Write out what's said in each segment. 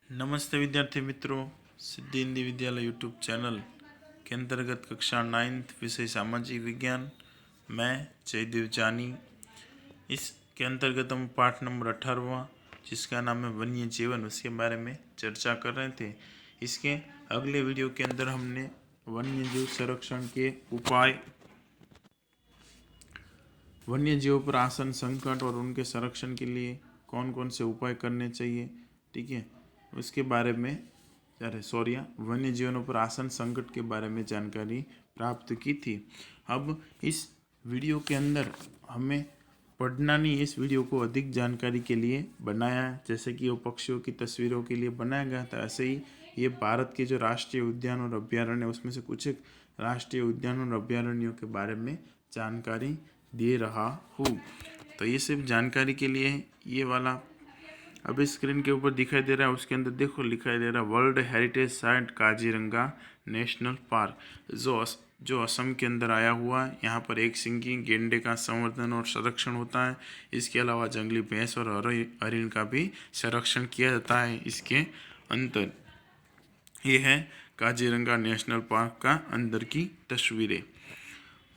नमस्ते विद्यार्थी मित्रों, सिद्धि हिंदी विद्यालय यूट्यूब चैनल के अंतर्गत कक्षा 9th विषय सामाजिक विज्ञान मैं जयदेव जानी। इसके अंतर्गत हम पाठ नंबर 18वां जिसका नाम है वन्य जीवन, उसके बारे में चर्चा कर रहे थे। इसके अगले वीडियो के अंदर हमने वन्य जीव संरक्षण के उपाय, वन्य जीवों पर आसन संकट और उनके संरक्षण के लिए कौन कौन से उपाय करने चाहिए, ठीक है, उसके बारे में वन्य जीवों पर आसन संकट के बारे में जानकारी प्राप्त की थी। अब इस वीडियो के अंदर हमें पढ़ना नहीं, इस वीडियो को अधिक जानकारी के लिए बनाया है। जैसे कि वो पक्षियों की तस्वीरों के लिए बनाया गया था, ऐसे ही ये भारत के जो राष्ट्रीय उद्यान और अभ्यारण्य, उसमें से कुछ एक राष्ट्रीय उद्यान और अभ्यारण्यों के बारे में जानकारी दे रहा हूँ। तो ये सिर्फ जानकारी के लिए ये वाला अभी स्क्रीन के ऊपर दिखाई दे रहा है, उसके अंदर देखो लिखा दे रहा है world heritage site Kaziranga national park, जो असम के अंदर आया हुआ है। यहाँ पर एक सिंगी गेंडे का संवर्धन और संरक्षण होता है। इसके अलावा जंगली भैंस और हरिण का भी संरक्षण किया जाता है। इसके अंदर ये है काजीरंगा नेशनल पार्क का अंदर की तस्वीरें।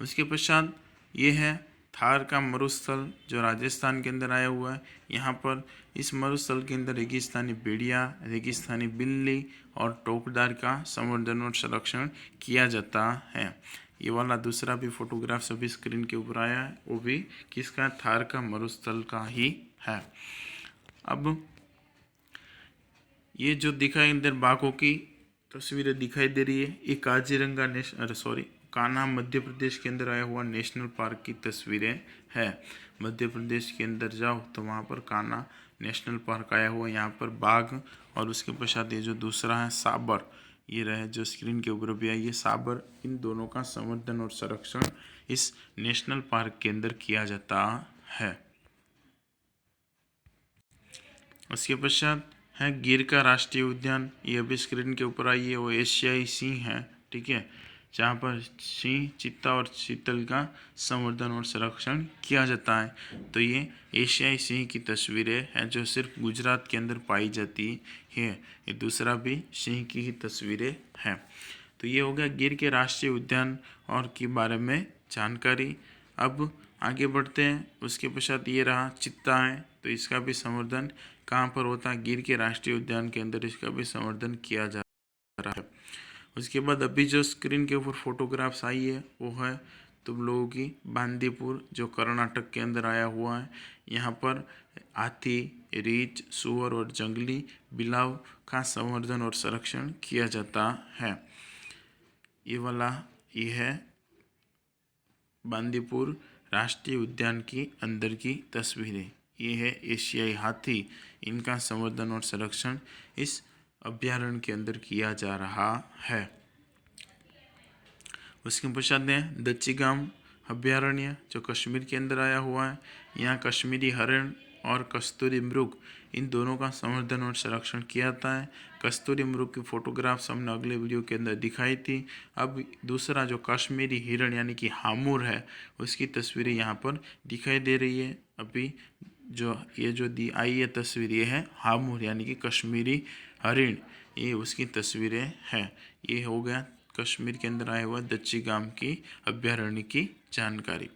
उसके पश्चात ये है थार का मरुस्थल जो राजस्थान के अंदर आया हुआ है। यहाँ पर इस मरुस्थल के अंदर रेगिस्तानी भेड़िया, रेगिस्तानी बिल्ली और टोकदार का संवर्धन और संरक्षण किया जाता है। ये वाला दूसरा भी फोटोग्राफ सभी स्क्रीन के ऊपर आया है, वो भी किसका, थार का मरुस्थल का ही है। अब ये जो दिखाई अंदर बाघों की तस्वीरें दिखाई दे रही है, ये काजीरंगा कान्हा मध्य प्रदेश के अंदर आया हुआ नेशनल पार्क की तस्वीरें हैं। मध्य प्रदेश के अंदर जाओ तो वहाँ पर कान्हा नेशनल पार्क आया हुआ है। यहाँ पर बाघ और उसके पश्चात ये जो दूसरा है साबर, ये रहे जो स्क्रीन के ऊपर भी है, ये साबर, इन दोनों का संवर्धन और संरक्षण इस नेशनल पार्क के अंदर किया जाता है। उसके पश्चात है गिर का राष्ट्रीय उद्यान, ये अभी स्क्रीन के ऊपर आई है, वो एशियाई सिंह है, ठीक है, जहाँ पर सिंह, चीता और चीतल का संवर्धन और संरक्षण किया जाता है। तो ये एशियाई सिंह की तस्वीरें हैं जो सिर्फ गुजरात के अंदर पाई जाती है। ये दूसरा भी सिंह की ही तस्वीरें हैं। तो ये हो गया गिर के राष्ट्रीय उद्यान और के बारे में जानकारी। अब आगे बढ़ते हैं। उसके पश्चात ये रहा चित्ता है, तो इसका भी संवर्धन कहाँ पर होता है, गिर के राष्ट्रीय उद्यान के अंदर इसका भी संवर्धन किया जा रहा है। उसके बाद अभी जो स्क्रीन के ऊपर फोटोग्राफ्स आई है वो है तुम लोगों की बांदीपुर, जो कर्नाटक के अंदर आया हुआ है। यहाँ पर हाथी, रीछ, सुअर और जंगली बिलाव का संवर्धन और संरक्षण किया जाता है। ये वाला ये है बांदीपुर राष्ट्रीय उद्यान की अंदर की तस्वीरें। ये है एशियाई हाथी, इनका संवर्धन और संरक्षण इस अभ्यारण्य के अंदर किया जा रहा है। उसके पश्चात है दच्चीगाम अभ्यारण्य जो कश्मीर के अंदर आया हुआ है। यहाँ कश्मीरी हरिण और कस्तूरी मृग, इन दोनों का संवर्धन और संरक्षण किया जाता है। कस्तूरी मृग की फोटोग्राफ्स हमने अगले वीडियो के अंदर दिखाई थी। अब दूसरा जो कश्मीरी हिरण यानी कि हामुर है, उसकी तस्वीरें यहाँ पर दिखाई दे रही है। अभी जो ये जो दी आई है तस्वीर, ये है हामुर यानी कि कश्मीरी हरिण, ये उसकी तस्वीरें हैं। ये हो गया कश्मीर के अंदर आया हुआ दच्चीगाम की अभ्यारण्य की जानकारी।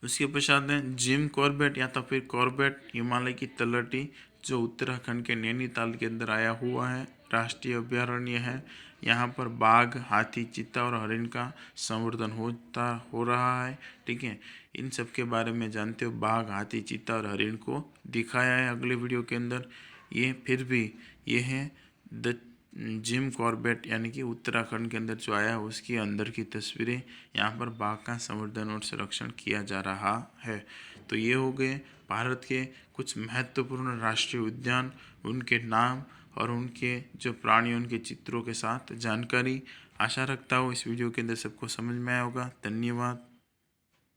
उसके पश्चात है जिम कॉर्बेट या तो फिर कॉर्बेट हिमालय की तलहटी, जो उत्तराखंड के नैनीताल के अंदर आया हुआ है, राष्ट्रीय अभ्यारण्य है। यहाँ पर बाघ, हाथी, चीता और हरिण का संवर्धन हो रहा है, ठीक है। इन सब के बारे में जानते हो, बाघ, हाथी, चीता और हरिण को दिखाया है अगले वीडियो के अंदर। ये फिर भी ये है द जिम कॉर्बेट यानी कि उत्तराखंड के अंदर जो आया है उसकी अंदर की तस्वीरें। यहाँ पर बाघ का संवर्धन और संरक्षण किया जा रहा है। तो ये हो गए भारत के कुछ महत्वपूर्ण राष्ट्रीय उद्यान, उनके नाम और उनके जो प्राणी, उनके चित्रों के साथ जानकारी। आशा रखता हूँ इस वीडियो के अंदर सबको समझ में आया होगा। धन्यवाद।